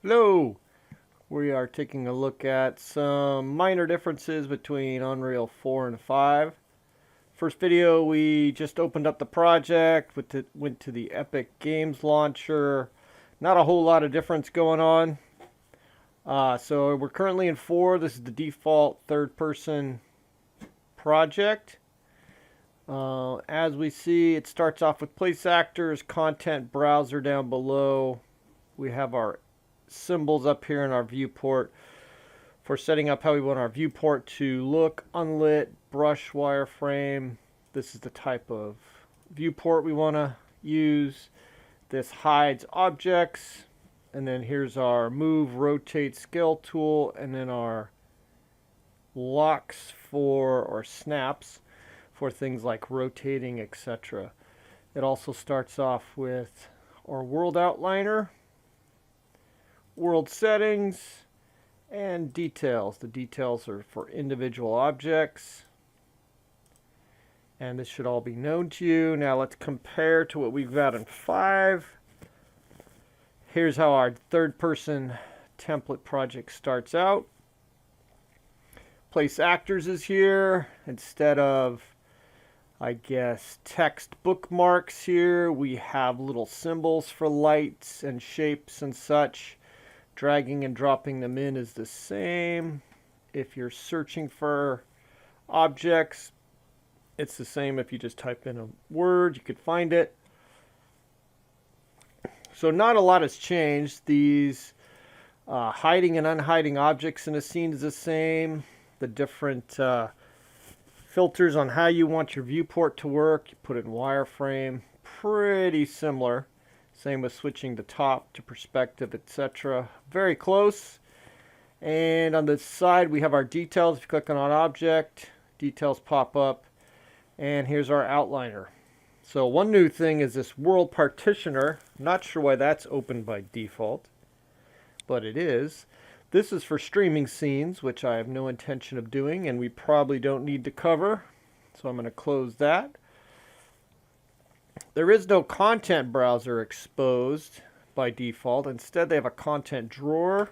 Hello! We are taking a look at some minor differences between Unreal 4 and 5. First video, we just opened up the project, went to the Epic Games launcher. Not a whole lot of difference going on. So we're currently in 4. This is the default third-person project. As we see, it starts off with place actors, content browser down below. We have our symbols up here in our viewport for setting up how we want our viewport to look. Unlit, brush, wireframe. This is the type of viewport we want to use. This hides objects. And then here's our move, rotate, scale tool. And then our locks or snaps for things like rotating, etc. It also starts off with our world outliner, world settings, and details. The details are for individual objects. And this should all be known to you. Now let's compare to what we've got in 5. Here's how our third-person template project starts out. Place actors is here. Instead of, I guess, text bookmarks here, we have little symbols for lights and shapes and such. Dragging and dropping them in is the same. If you're searching for objects, it's the same. If you just type in a word, you could find it. So not a lot has changed. These hiding and unhiding objects in a scene is the same. The different filters on how you want your viewport to work. You put it in wireframe. Pretty similar. Same with switching the top to perspective, etc. Very close. And on the side we have our details. If you click on an object, details pop up. And here's our outliner. So one new thing is this world partitioner. Not sure why that's open by default, but it is. This is for streaming scenes, which I have no intention of doing, and we probably don't need to cover. So I'm going to close that. There is no content browser exposed by default. Instead, they have a content drawer,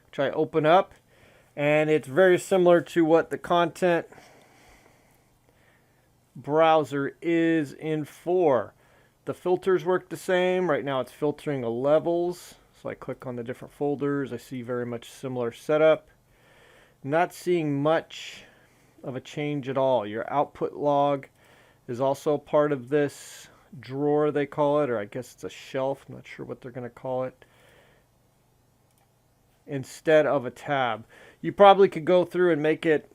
which I open up, and it's very similar to what the content browser is in 4. The filters work the same. Right now it's filtering levels. So I click on the different folders. I see very much similar setup. Not seeing much of a change at all. Your output log is also part of this drawer, they call it, or I guess it's a shelf. I'm not sure what they're going to call it. Instead of a tab. You probably could go through and make it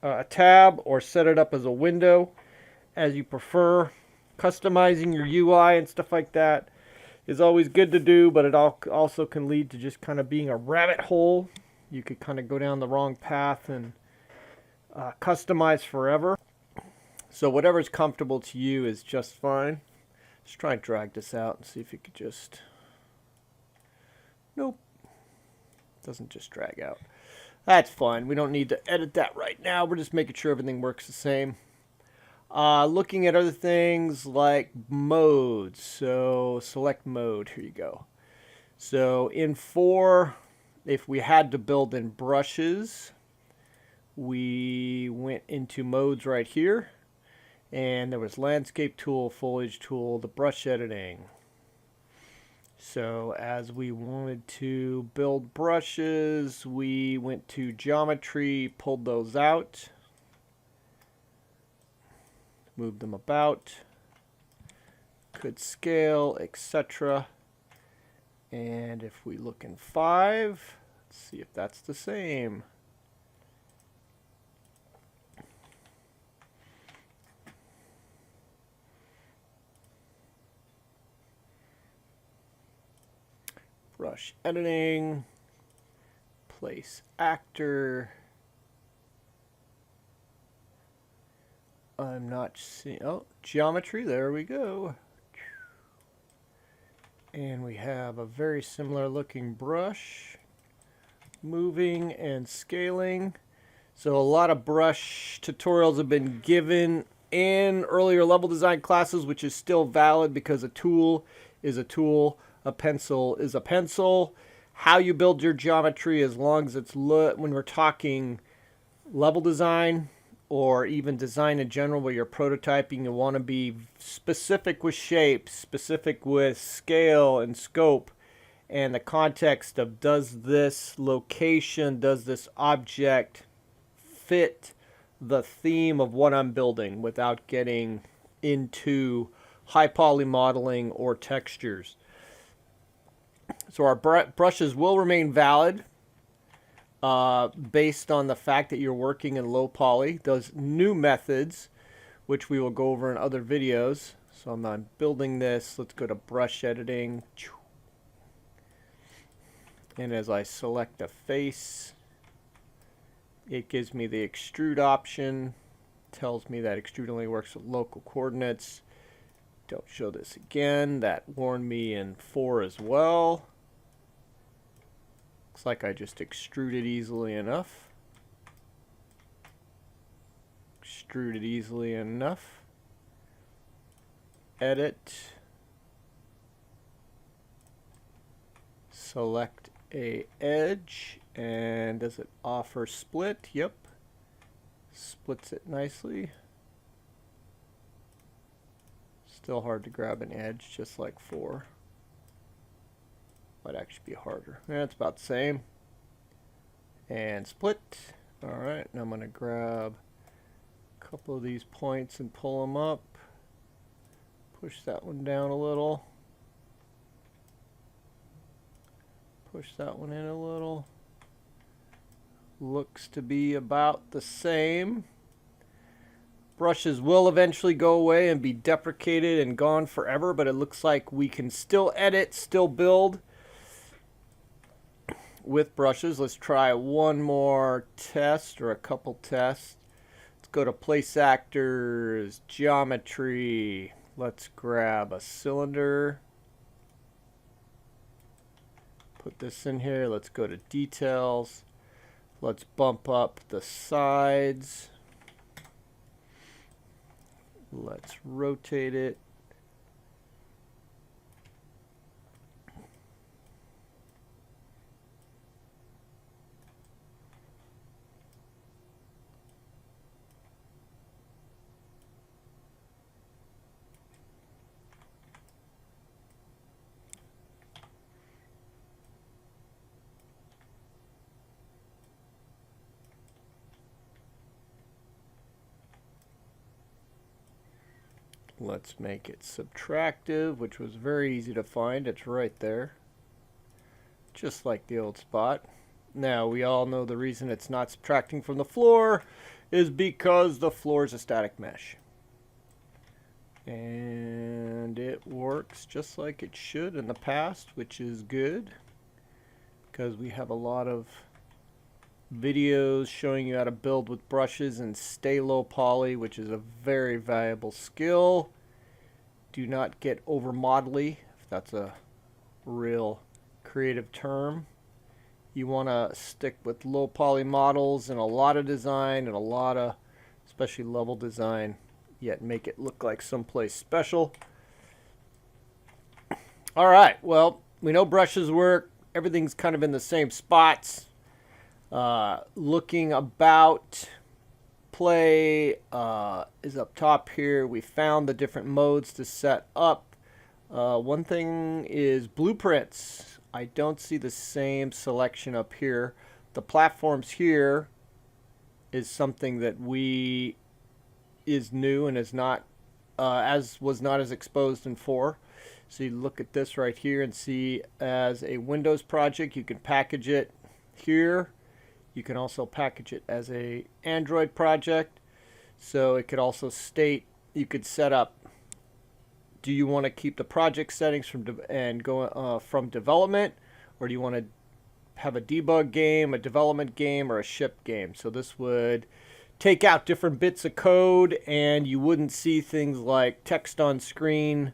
a tab or set it up as a window as you prefer. Customizing your UI and stuff like that is always good to do, but it also can lead to just kind of being a rabbit hole. You could kind of go down the wrong path and customize forever. So whatever's comfortable to you is just fine. Let's try and drag this out and see if you could just... Nope. Doesn't just drag out. That's fine. We don't need to edit that right now. We're just making sure everything works the same. Looking at other things like modes. So select mode. Here you go. So in 4, if we had to build in brushes, we went into modes right here. And there was landscape tool, foliage tool, the brush editing. So as we wanted to build brushes, we went to geometry, pulled those out. Move them about, could scale, etc. And if we look in 5, let's see if that's the same. Brush editing, place actor. I'm not seeing, oh, geometry, there we go. And we have a very similar looking brush, moving and scaling. So a lot of brush tutorials have been given in earlier level design classes, which is still valid because a tool is a tool, a pencil is a pencil. how you build your geometry, as long as it's when we're talking level design or even design in general where you're prototyping, you want to be specific with shapes, specific with scale and scope, and the context of, does this location, does this object fit the theme of what I'm building without getting into high poly modeling or textures. So our brushes will remain valid based on the fact that you're working in low poly. Those new methods, which we will go over in other videos. So I'm not building this. Let's go to brush editing. And as I select a face, it gives me the extrude option. Tells me that extrude only works with local coordinates. Don't show this again. That warned me in 4 as well. Looks like I just extruded easily enough. Extruded easily enough. Edit. Select a edge. And does it offer split? Yep. Splits it nicely. Still hard to grab an edge, just like 4. Might actually be harder. Yeah, it's about the same. And split. Alright, and I'm going to grab a couple of these points and pull them up. Push that one down a little. Push that one in a little. Looks to be about the same. Brushes will eventually go away and be deprecated and gone forever, but it looks like we can still edit, still build with brushes. Let's try one more test, or a couple tests. Let's go to place actors, geometry. Let's grab a cylinder. Put this in here. Let's go to details. Let's bump up the sides. Let's rotate it. Let's make it subtractive, which was very easy to find. It's right there, just like the old spot. Now, we all know the reason it's not subtracting from the floor is because the floor is a static mesh. And it works just like it should in the past, which is good, because we have a lot of videos showing you how to build with brushes and stay low poly, which is a very valuable skill. Do not get over modelly, if that's a real creative term. You want to stick with low poly models and a lot of design and a lot of, especially level design, yet make it look like someplace special. All right, well, we know brushes work. Everything's kind of in the same spots. Looking about play is up top here. We found the different modes to set up. One thing is blueprints. I don't see the same selection up here. The platforms here is something that is new and is not was not as exposed in 4. So you look at this right here and see, as a Windows project, you can package it here. You can also package it as a Android project. So it could also state, you could set up, do you want to keep the project settings from from development, or do you want to have a debug game, a development game, or a ship game? So this would take out different bits of code, and you wouldn't see things like text on screen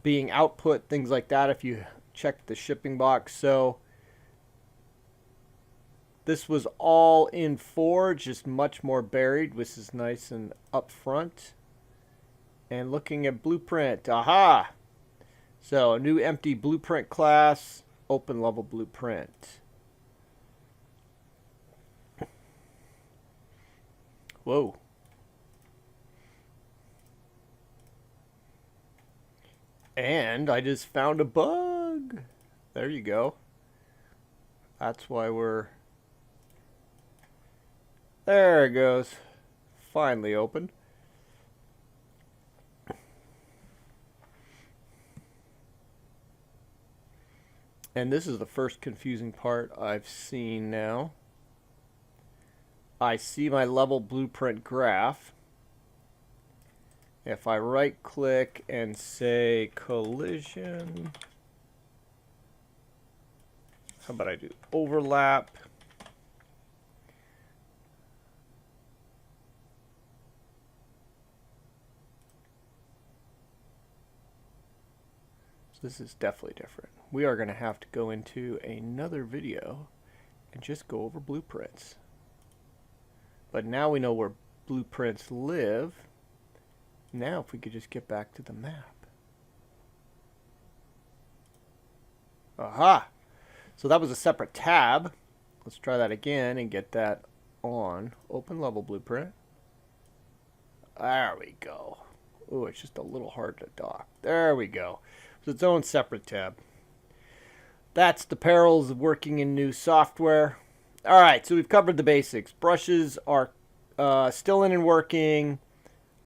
being output, things like that, if you check the shipping box. So this was all in 4, just much more buried, which is nice and up front. And looking at blueprint, aha! So a new empty blueprint class. open level blueprint. Whoa. And I just found a bug. There you go. That's why we're... There it goes. Finally opened. And this is the first confusing part I've seen now. I see my level blueprint graph. If I right click and say collision, how about I do overlap? So this is definitely different. We are going to have to go into another video and just go over blueprints. But now we know where blueprints live. Now if we could just get back to the map. Aha! So that was a separate tab. Let's try that again and get that on. Open level blueprint. There we go. Oh, it's just a little hard to dock. There we go. It's its own separate tab. That's the perils of working in new software. Alright, so we've covered the basics. Brushes are still in and working.